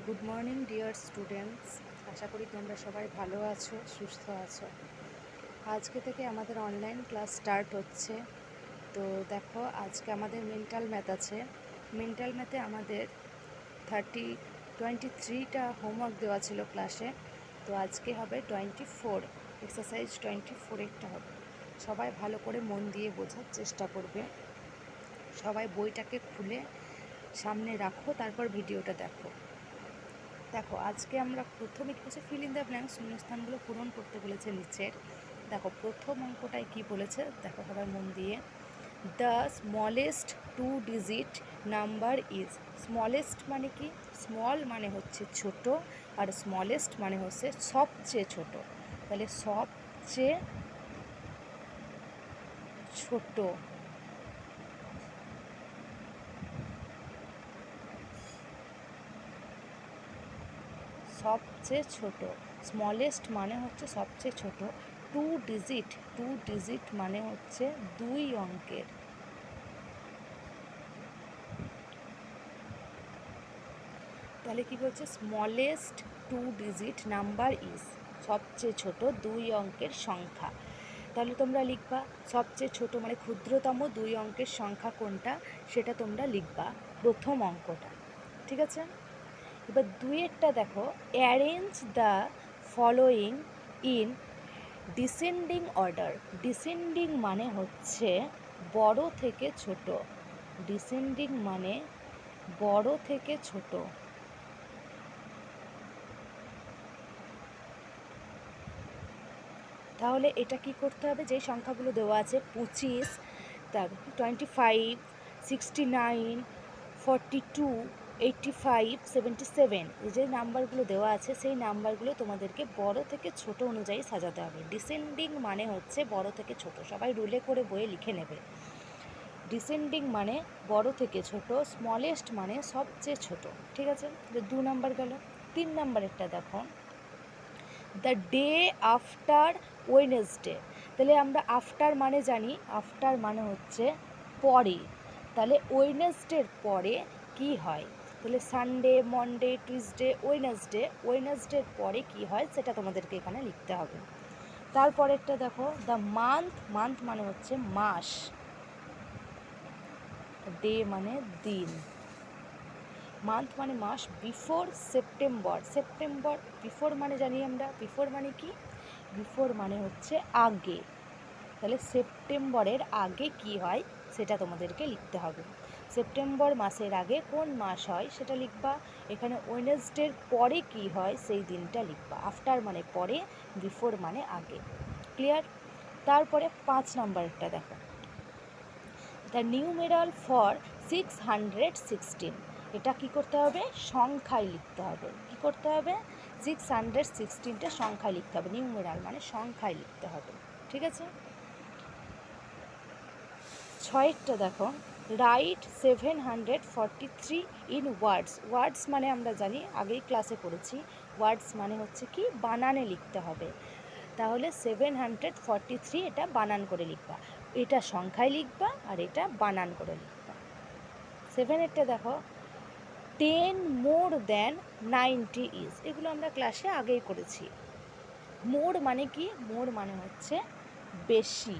Good morning dear students, আশা করি তোমরা সবাই ভালো আছো, সুস্থ আছো। আজকে থেকে আমাদের অনলাইন ক্লাস স্টার্ট হচ্ছে। তো দেখো, আজকে আমাদের মেন্টাল ম্যাথ আছে। মেন্টাল ম্যাথে আমাদের 23টা হোমওয়ার্ক দেওয়া ছিল ক্লাসে। তো আজকে হবে 24, এক্সারসাইজ 24 হবে। সবাই ভালো করে মন দিয়ে বোঝার চেষ্টা করবে। সবাই বইটাকে খুলে সামনে রাখো, তারপর ভিডিওটা দেখো। দেখো, আজকে আমরা প্রথমে কি বলছে, ফিল ইন দ্য ব্ল্যাঙ্ক, শূন্যস্থানগুলো পূরণ করতে বলেছে নিচের। দেখো প্রথম অঙ্কটায় কি বলেছে, দেখো সবাই মন দিয়ে। The smallest 2 digit number is. Smallest মানে কি? স্মল মানে হচ্ছে ছোট, আর স্মলেস্ট মানে হচ্ছে সবচেয়ে ছোট। তাহলে সবচেয়ে ছোট, সবচেয়ে ছোট। স্মলেস্ট মানে হচ্ছে সবচেয়ে ছোট। টু ডিজিট মানে হচ্ছে 2 অঙ্কের। তাহলে কি বলছে, স্মলেস্ট 2 ডিজিট নাম্বার ইজ, সবচেয়ে ছোট 2 অঙ্কের সংখ্যা। তাহলে তোমরা লিখবা সবচেয়ে ছোট মানে ক্ষুদ্রতম 2 অঙ্কের সংখ্যা কোনটা, সেটা তোমরা লিখবা প্রথম অঙ্কটা। ঠিক আছে, এবার দুইয়েরটা দেখো। Arrange the following in descending order. Descending মানে হচ্ছে বড় থেকে ছোট। ডিসেন্ডিং মানে বড় থেকে ছোট। তাহলে এটা কি করতে হবে, যেই সংখ্যাগুলো দেওয়া আছে 25, তারপর 25, 69, 42, 85, 77, এই যে নাম্বারগুলো দেওয়া আছে, সেই নাম্বারগুলো তোমাদেরকে বড় থেকে ছোট অনুযায়ী সাজাতে হবে। ডিসেন্ডিং মানে হচ্ছে বড় থেকে ছোট, সবাই রুলে করে বইয়ে লিখে নেবে। ডিসেন্ডিং মানে বড় থেকে ছোট, স্মলেস্ট মানে সবচেয়ে ছোট। ঠিক আছে, 2 নাম্বার গেল। 3 নাম্বারেরটা দেখো। The day after Wednesday. তাহলে আমরা আফটার মানে জানি, আফটার মানে হচ্ছে পরে। তাহলে ওয়েডনেসডের পরে কি হয়, তাহলে সানডে, মনডে, টিউসডে, ওয়েডনেসডে। ওয়েডনেসডের পরে কি হয় সেটা তোমাদেরকে এখানে লিখতে হবে। তারপরেরটা দেখো। দ্য মান্থ, মান্থ মানে হচ্ছে মাস, ডে মানে দিন, মান্থ মানে মাস। বিফোর সেপ্টেম্বর, সেপ্টেম্বর বিফোর মানে জানি আমরা, বিফোর মানে কি, বিফোর মানে হচ্ছে আগে। তাহলে সেপ্টেম্বরের আগে কি হয় সেটা তোমাদেরকে লিখতে হবে। সেপ্টেম্বর মাসের আগে কোন মাস হয় সেটা লিখবা। এখানে ওয়েডনেসডের পরে কি হয় সেই দিনটা লিখবা। আফটার মানে পরে, বিফোর মানে আগে। ক্লিয়ার? তারপরে 5 নাম্বারটা দেখো। The numeral for 616। এটা কি করতে হবে, সংখ্যায় লিখতে হবে। কি করতে হবে, 616টা সংখ্যায় লিখতে হবে। নিউমেরাল মানে সংখ্যায় লিখতে হবে। ঠিক আছে, 6টা দেখো। Right 743 in words. ওয়ার্ডস মানে আমরা জানি, আগেই ক্লাসে পড়েছি, ওয়ার্ডস মানে হচ্ছে কি বানানে লিখতে হবে। তাহলে 743 এটা বানান করে লিখবা, এটা সংখ্যায় লিখবা আর এটা বানান করে লিখবা। 7এরটা দেখো। 10 মোর দ্যান 90 ইজ। এগুলো আমরা ক্লাসে আগেই করেছি। মোর মানে কি, মোর মানে হচ্ছে বেশি।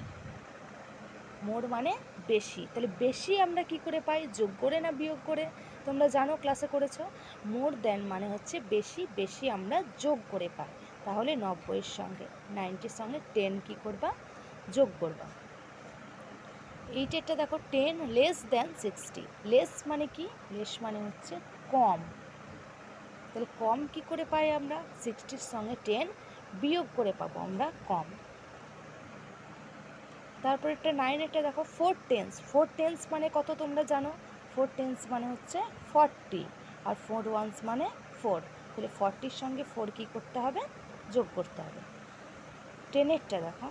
মোর মানে বেশি। তাহলে বেশি আমরা কি করে পাই, যোগ করে না বিয়োগ করে? তোমরা জানো, ক্লাসে করেছো। মোর দ্যান মানে হচ্ছে বেশি, বেশি আমরা যোগ করে পাই। তাহলে 90-এর সঙ্গে 90-এর সঙ্গে 10 কি করবা, যোগ করবা। 8-এরটা দেখো। 10 লেস দ্যান 60। লেস মানে কি, লেস মানে হচ্ছে কম। তাহলে কম কি করে পাই আমরা, 60-র সঙ্গে 10 বিয়োগ করে পাবো আমরা কম। তারপর একটা 9-এরটা দেখো। 4 টেন্স। 4 টেন্স মানে কত তোমরা জানো, 4 টেন্স মানে হচ্ছে 40, আর 4 ওয়ান্স মানে 4। তাহলে 40-র সঙ্গে 4 কী করতে হবে, যোগ করতে হবে। 10-এরটা দেখো।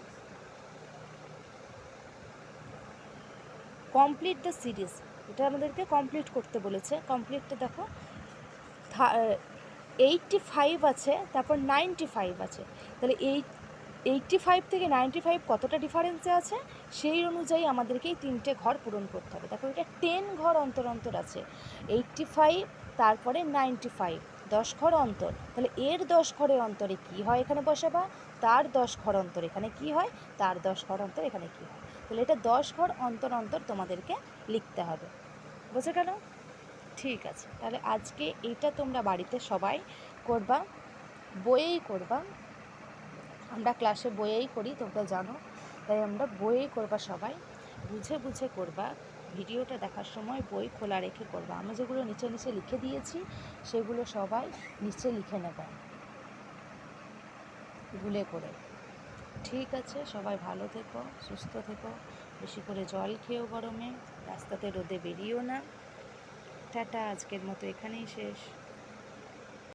Complete the series. এটা আমাদেরকে কমপ্লিট করতে বলেছে। কমপ্লিটটা দেখো। 85 আছে, তারপর 95 আছে। তাহলে 85 থেকে 95 কতটা ডিফারেন্সে আছে, সেই অনুযায়ী আমাদেরকে এই 3টে ঘর পূরণ করতে হবে। দেখো, এটা 10 ঘর অন্তর অন্তর আছে। 85, তারপরে 95, 10 ঘর অন্তর, তাহলে এর 10 ঘরের অন্তরে কি হয় এখানে বসাবা, তার 10 ঘর অন্তর এখানে কি হয়, তার 10 ঘর অন্তর এখানে কি হয়। তাহলে এটা 10 ঘর অন্তর অন্তর তোমাদেরকে লিখতে হবে। বুঝে গেল? ঠিক আছে, তাহলে আজকে এটা তোমরা বাড়িতে সবাই করবা, বইয়েই করবা। আমরা ক্লাসে বইয়েই করি, তোমরা জানো, তাই আমরা বইয়েই করবা, সবাই বুঝে বুঝে করবা। ভিডিওটা দেখার সময় বই খোলা রেখে করবা। আমি যেগুলো নিচে নিচে লিখে দিয়েছি সেগুলো সবাই নিচে লিখে নেবা ভুলে করে। ঠিক আছে, সবাই ভালো থেকো, সুস্থ থেকো, বেশি করে জল খেয়েও গরমে, রাস্তাতে রোদে বেরিও না। টাটা, আজকের মতো এখানেই শেষ।